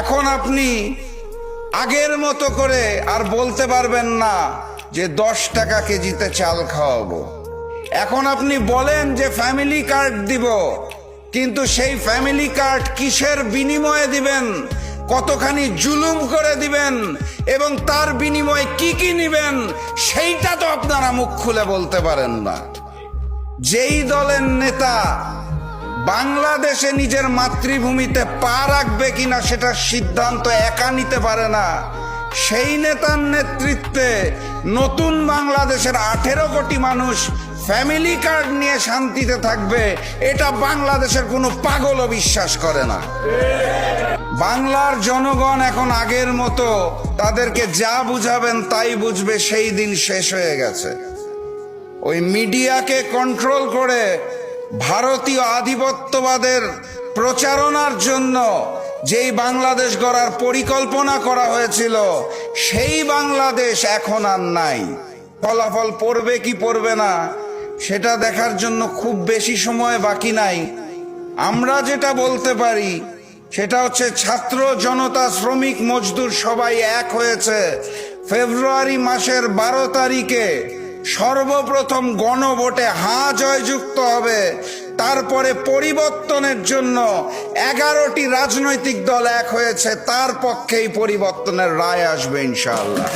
এখন আপনি আগের মতো করে আর বলতে পারবেন না যে 10 টাকা কেজিতে চাল খাওয়াবো। এখন আপনি বলেন যে ফ্যামিলি কার্ড দিব, কিন্তু সেই ফ্যামিলি কার্ড কিসের বিনিময়ে দিবেন, কতখানি জুলুম করে দিবেন এবং তার বিনিময়ে কি কি নিবেন, সেইটা তো আপনারা মুখ খুলে বলতে পারেন না। যেই দলের নেতা বাংলাদেশে নিজের মাতৃভূমিতে পা রাখবে কিনা সেটার সিদ্ধান্ত একা নিতে পারে না, সেই নেতার নেতৃত্বে নতুন বাংলাদেশের 18 কোটি মানুষ ফ্যামিলি কার্ড নিয়ে শান্তিতে থাকবে, এটা বাংলাদেশের কোনো পাগলও বিশ্বাস করে না। বাংলার জনগণ এখন আগের মতো তাদেরকে যা বুঝাবেন তাই বুঝবে, সেই দিন শেষ হয়ে গেছে। ওই মিডিয়াকে কন্ট্রোল করে ভারতীয় আধিপত্যবাদের প্রচারণার জন্য যেই বাংলাদেশ গড়ার পরিকল্পনা করা হয়েছিল, সেই বাংলাদেশ এখন আর নাই। ফলাফল পড়বে কি পড়বে না সেটা দেখার জন্য খুব বেশি সময় বাকি নাই। আমরা যেটা বলতে পারি সেটা হচ্ছে ছাত্র জনতা শ্রমিক মজদুর সবাই এক হয়েছে। ফেব্রুয়ারি মাসের 12 তারিখে সর্বপ্রথম গণভোটে হাঁ জয়যুক্ত হবে। তারপরে পরিবর্তনের জন্য 11টি রাজনৈতিক দল এক হয়েছে, তার পক্ষেই পরিবর্তনের রায় আসবে ইনশাআল্লাহ।